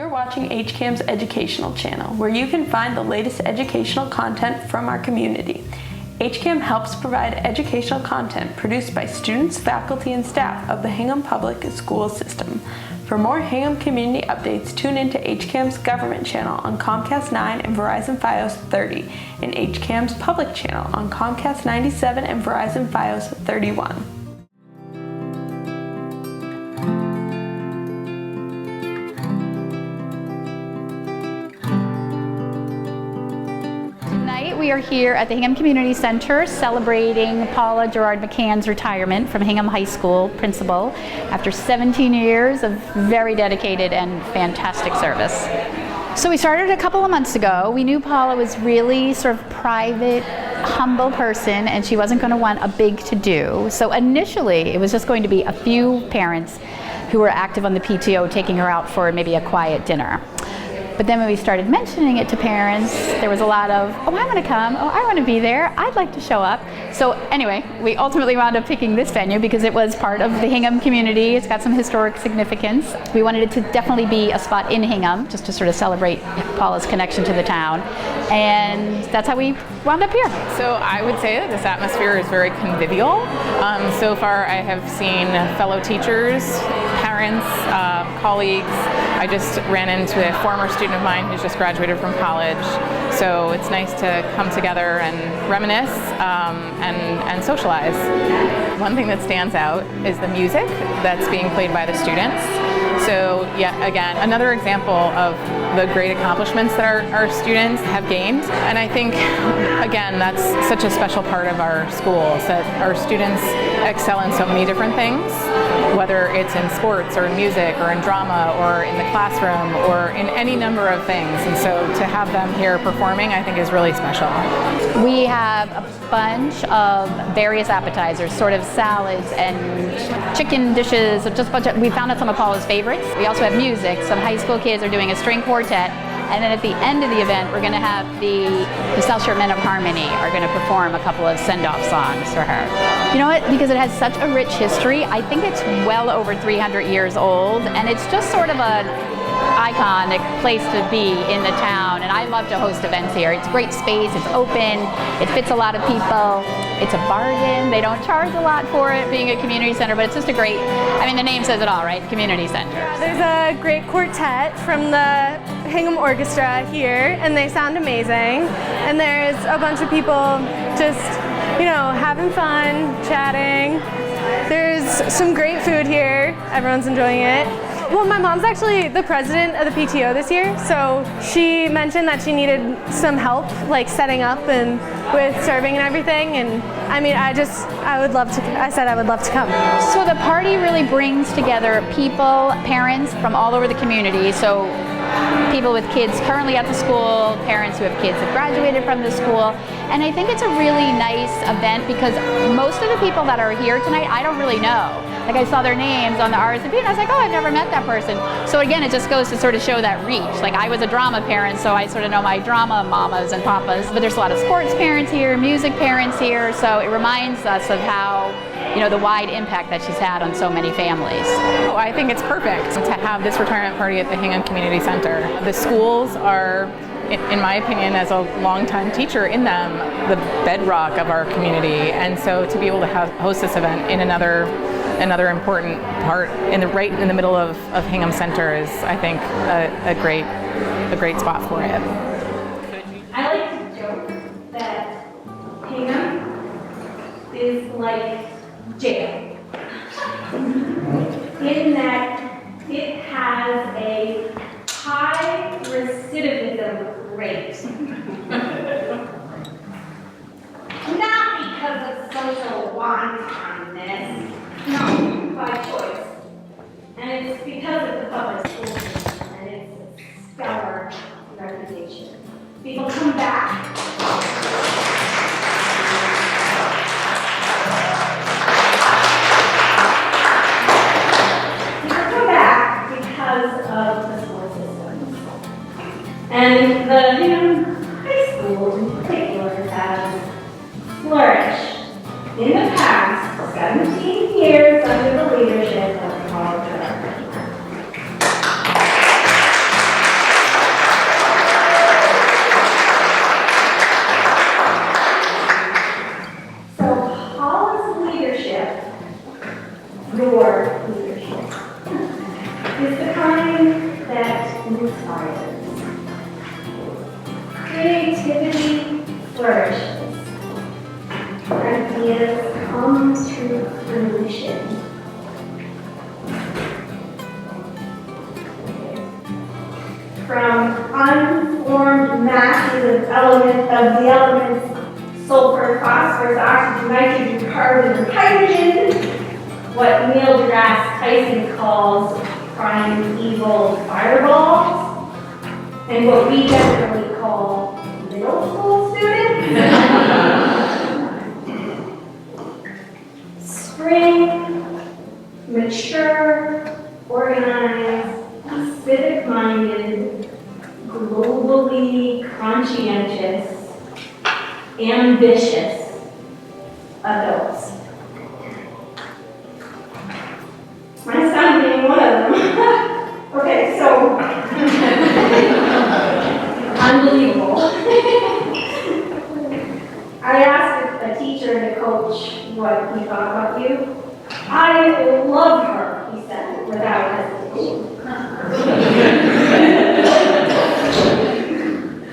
You're watching HCAM's educational channel, where you can find the latest educational content from our community. HCAM helps provide educational content produced by students, faculty, and staff of the Hingham Public School System. For more Hingham community updates, tune into HCAM's government channel on Comcast 9 and Verizon Fios 30, and HCAM's public channel on Comcast 97 and Verizon Fios 31. We are here at the Hingham Community Center celebrating Paula Girouard McCann's retirement from Hingham High School principal after 17 years of very dedicated and fantastic service. So we started a couple of months ago. We knew Paula was really sort of private, humble person, and she wasn't going to want a big to-do. So initially it was just going to be a few parents who were active on the PTO taking her out for maybe a quiet dinner. But then when we started mentioning it to parents, there was a lot of, oh, I want to come, oh, I want to be there, I'd like to show up. So anyway, we ultimately wound up picking this venue because it was part of the Hingham community. It's got some historic significance. We wanted it to definitely be a spot in Hingham, just to sort of celebrate Paula's connection to the town. And that's how we wound up here. So I would say that this atmosphere is very convivial. So far I have seen fellow teachers, parents, colleagues. I just ran into a former student of mine who's just graduated from college. So it's nice to come together and reminisce and socialize. One thing that stands out is the music that's being played by the students. So yeah, again, another example of the great accomplishments that our students have gained. And I think, again, that's such a special part of our schools, that our students excel in so many different things, whether it's in sports or in music or in drama or in the classroom or in any number of things. And so to have them here performing, I think is really special. We have a bunch of various appetizers, sort of salads and chicken dishes, just a bunch of, we found out some of Paula's favorites. We also have music. Some high school kids are doing a string quartet. And then at the end of the event, we're going to have the South Shore Men of Harmony are going to perform a couple of send-off songs for her. You know what? Because it has such a rich history, I think it's well over 300 years old, and it's just sort of an iconic place to be in the town. And I love to host events here. It's great space, it's open, it fits a lot of people, it's a bargain. They don't charge a lot for it being a community center, but it's just a great, I mean, the name says it all, right? Community center. Yeah, there's a great quartet from the Hingham Orchestra here, and they sound amazing. And there's a bunch of people just, you know, having fun, chatting. There's some great food here. Everyone's enjoying it. Well, my mom's actually the president of the PTO this year, so she mentioned that she needed some help, like setting up and with serving and everything. And I mean, I said I would love to come. So the party really brings together people, parents from all over the community. So people with kids currently at the school, parents who have kids that graduated from the school. And I think it's a really nice event because most of the people that are here tonight, I don't really know. Like I saw their names on the RSVP and I was like, oh, I've never met that person. So again, it just goes to sort of show that reach. Like I was a drama parent, so I sort of know my drama mamas and papas. But there's a lot of sports parents here, music parents here. So it reminds us of how, you know, the wide impact that she's had on so many families. Oh, I think it's perfect to have this retirement party at the Hingham Community Center. The schools are, in my opinion, as a longtime teacher in them, the bedrock of our community. And so to be able to host this event in another important part, right in the middle of Hingham Center is, I think, a great spot for it. I like to joke that Hingham is like jail, in that it has a high recidivism rate. Not because of social wantonness, no, by choice. And it's because of the public school system and its stellar reputation. People come back. Because of the school system. And the Hingham High School in particular has flourished in the past 17 years under the leadership of Paula Girouard McCann. inspires. Creativity flourishes. Ideas come to fruition. From unformed masses of the elements sulfur, phosphorus, oxygen, nitrogen, carbon, and hydrogen, what Neil deGrasse Tyson calls primeval fireballs, and what we generally call middle school students. Spring, mature, organized, civic-minded, globally conscientious, ambitious adults. My son being one of them. Okay, so unbelievable. I asked a teacher and a coach what he thought about you. I love her, he said, without hesitation.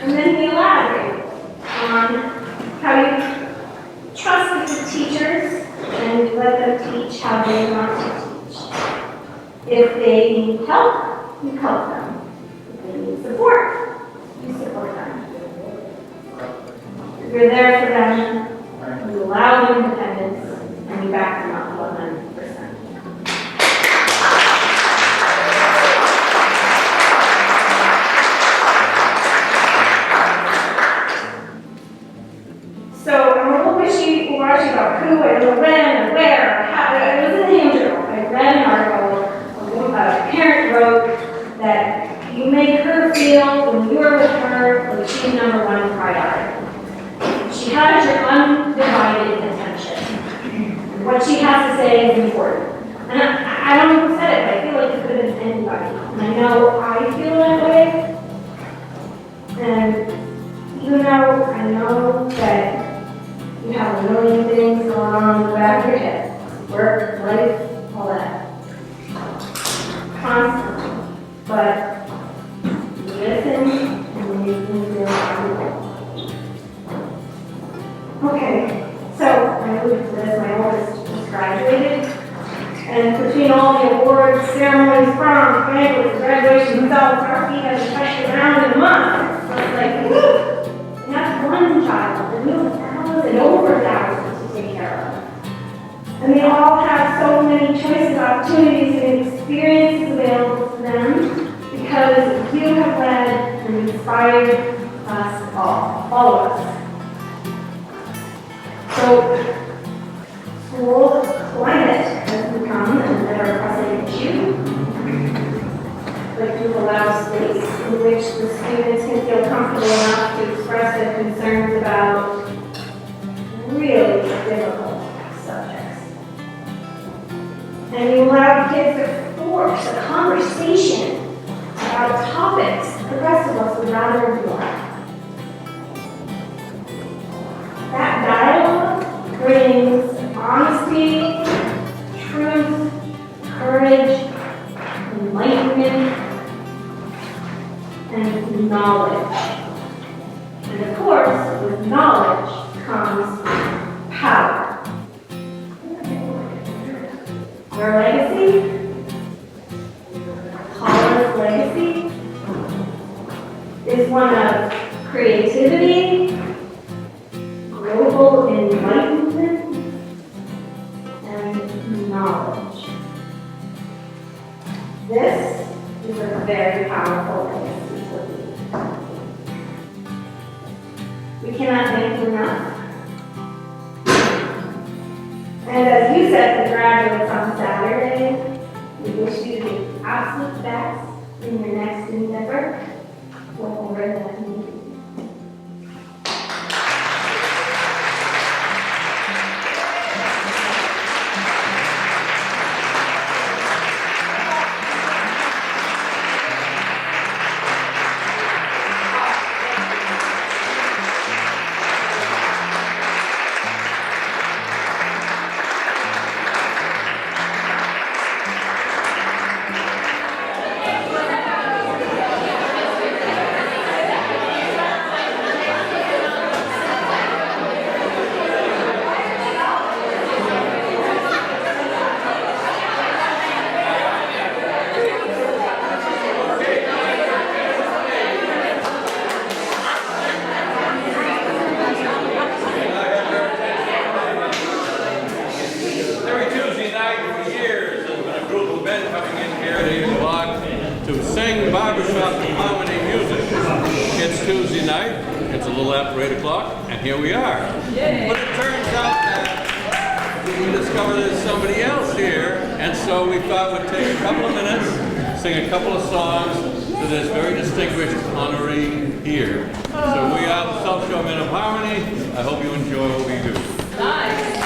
And then he elaborated on how you trust the teachers and let them teach how they want to teach. If they need help, you help them. If they need support, you support them. If you're there for them, you allow them independence, and you back them up 100%. So I'm a little wishy-washy about who, I don't know when, and where, or how. I was in the Hingham Journal. I read an article, a parent wrote that you make her feel when you are with her like she's number one priority. She has your undivided attention. And what she has to say is important. And I don't know who said it, but I feel like it could have been anybody. And I know I feel that way. And I know that you have a million things going on in the back of your head. Work, life, all that. Constantly. But you listen and you can feel valuable. Okay, so I alluded to this, my oldest just graduated. And between all the awards, ceremonies, proms, banquets, graduation, results, our feet have stretched around in a month. So it's like, woo! And that's one child, and we have 1,000, over 1,000 to take care of. And they all have so many choices, opportunities, and experiences available to them because you have led and inspired us all of us. So, school climate has become an ever-present issue. But to allow space in which the students can feel comfortable enough to express their concerns about really difficult subjects. And you allow kids to force a conversation about topics the rest of us would rather ignore. That dialogue brings honesty, truth, courage, enlightenment, and knowledge. And of course, with knowledge comes power. Your legacy, Paula's legacy, is one of creativity, global enlightenment, and knowledge. This is a very powerful legacy for me. We cannot thank you enough. And as you said to the graduates on Saturday, we wish you the absolute best in your next endeavor, whatever that may be. up harmony music. It's Tuesday night, it's a little after 8 o'clock, and here we are. But it turns out that we discovered there's somebody else here, and so we thought we'd take a couple of minutes, sing a couple of songs to this very distinguished honoree here. So we are the South Shore Men of Harmony. I hope you enjoy what we do. Nice.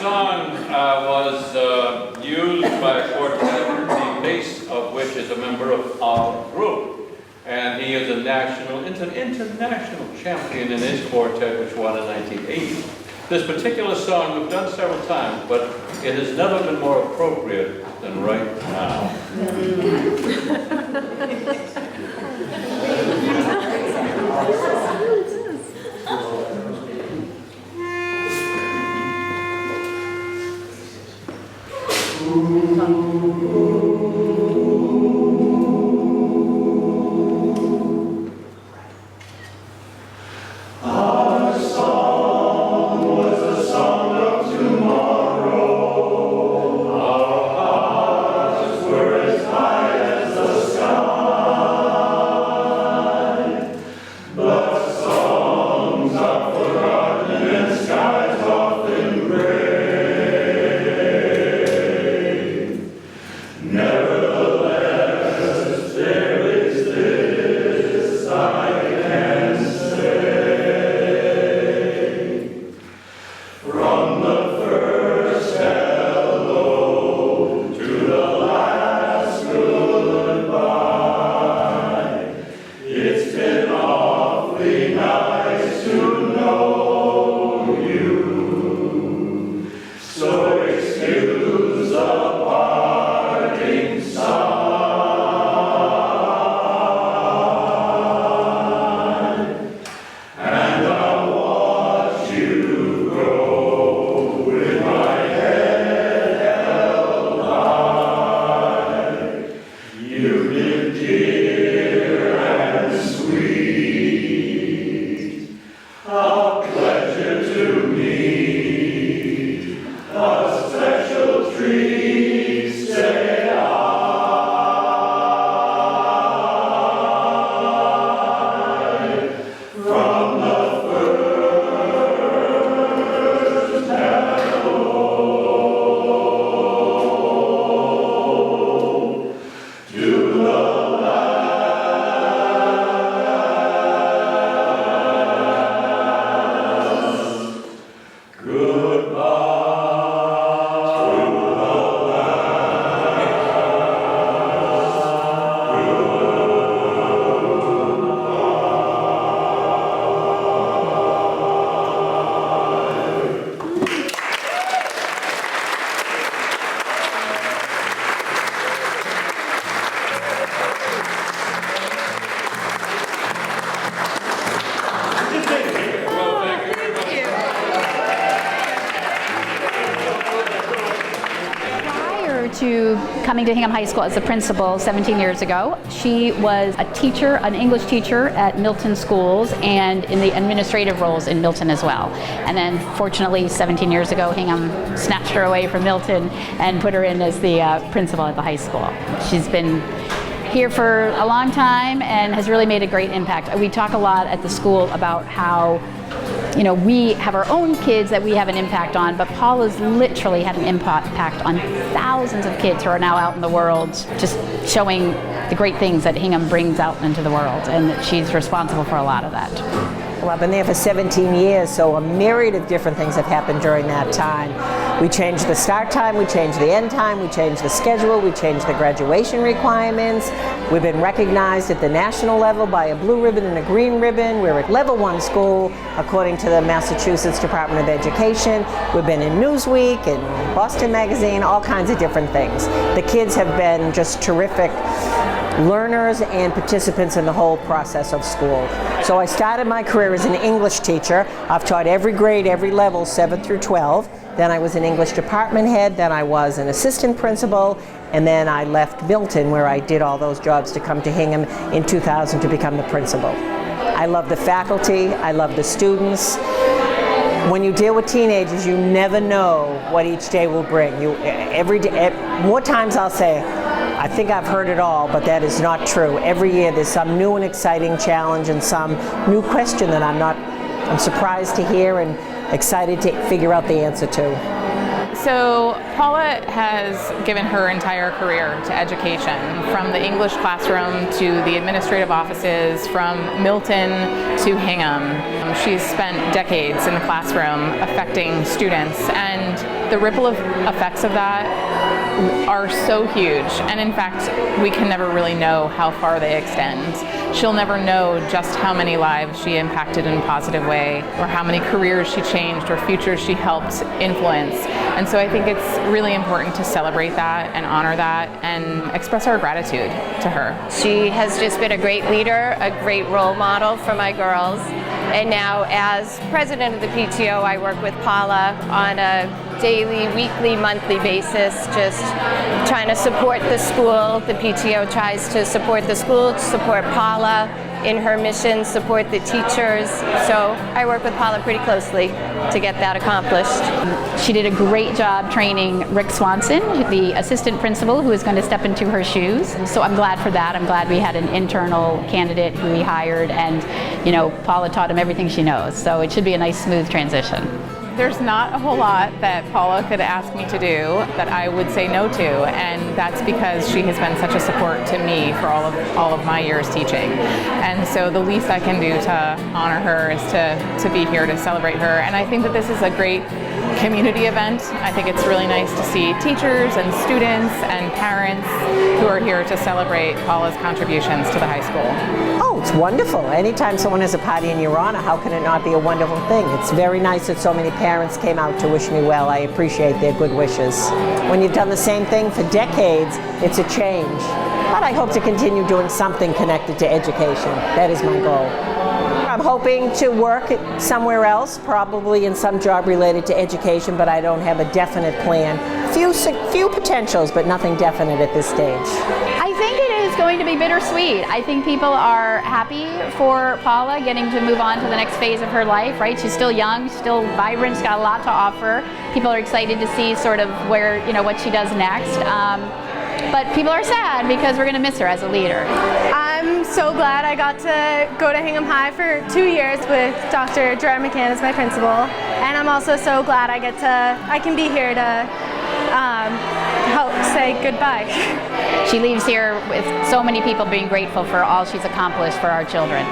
song was used by a quartet, the bass of which is a member of our group. And he is a international champion in his quartet, which won in 1980. This particular song we've done several times, but it has never been more appropriate than right now. From the first hello to the last. coming to Hingham High School as the principal 17 years ago. She was a teacher, an English teacher at Milton schools and in the administrative roles in Milton as well. And then fortunately 17 years ago, Hingham snatched her away from Milton and put her in as the principal at the high school. She's been here for a long time and has really made a great impact. We talk a lot at the school about how we have our own kids that we have an impact on, but Paula's literally had an impact on thousands of kids who are now out in the world, just showing the great things that Hingham brings out into the world, and that she's responsible for a lot of that. Well, I've been there for 17 years, so a myriad of different things have happened during that time. We changed the start time, we changed the end time, we changed the schedule, we changed the graduation requirements. We've been recognized at the national level by a blue ribbon and a green ribbon. We're a level 1 school according to the Massachusetts Department of Education. We've been in Newsweek and Boston Magazine, all kinds of different things. The kids have been just terrific learners and participants in the whole process of school. So I started my career as an English teacher. I've taught every grade, every level, 7 through 12. Then I was an English department head, then I was an assistant principal, and then I left Milton where I did all those jobs to come to Hingham in 2000 to become the principal. I love the faculty, I love the students. When you deal with teenagers, you never know what each day will bring. Every day, more times I'll say, I think I've heard it all, but that is not true. Every year there's some new and exciting challenge and some new question that I'm surprised to hear and excited to figure out the answer to. So Paula has given her entire career to education, from the English classroom to the administrative offices, from Milton to Hingham. She's spent decades in the classroom affecting students, and the ripple effects of that are so huge. And in fact, we can never really know how far they extend. She'll never know just how many lives she impacted in a positive way, or how many careers she changed, or futures she helped influence. And so I think it's really important to celebrate that and honor that and express our gratitude to her. She has just been a great leader, a great role model for my girls. And now as president of the PTO, I work with Paula on a daily, weekly, monthly basis, just trying to support the school. The PTO tries to support the school, to support Paula in her mission, support the teachers. So I work with Paula pretty closely to get that accomplished. She did a great job training Rick Swanson, the assistant principal, who is going to step into her shoes. So I'm glad for that. I'm glad we had an internal candidate who we hired, and Paula taught him everything she knows. So it should be a nice, smooth transition. There's not a whole lot that Paula could ask me to do that I would say no to, and that's because she has been such a support to me for all of my years teaching. And so the least I can do to honor her is to be here to celebrate her. And I think that this is a great community event. I think it's really nice to see teachers and students and parents who are here to celebrate Paula's contributions to the high school. Oh, it's wonderful. Anytime someone has a party in your honor, how can it not be a wonderful thing? It's very nice that so many parents came out to wish me well. I appreciate their good wishes. When you've done the same thing for decades, it's a change. But I hope to continue doing something connected to education. That is my goal. I'm hoping to work somewhere else, probably in some job related to education, but I don't have a definite plan. Few potentials, but nothing definite at this stage. I think it is going to be bittersweet. I think people are happy for Paula getting to move on to the next phase of her life, right? She's still young, still vibrant, she's got a lot to offer. People are excited to see sort of where, what she does next. But people are sad because we're going to miss her as a leader. I'm so glad I got to go to Hingham High for 2 years with Dr. Girouard McCann as my principal. And I'm also so glad I can be here to help say goodbye. She leaves here with so many people being grateful for all she's accomplished for our children.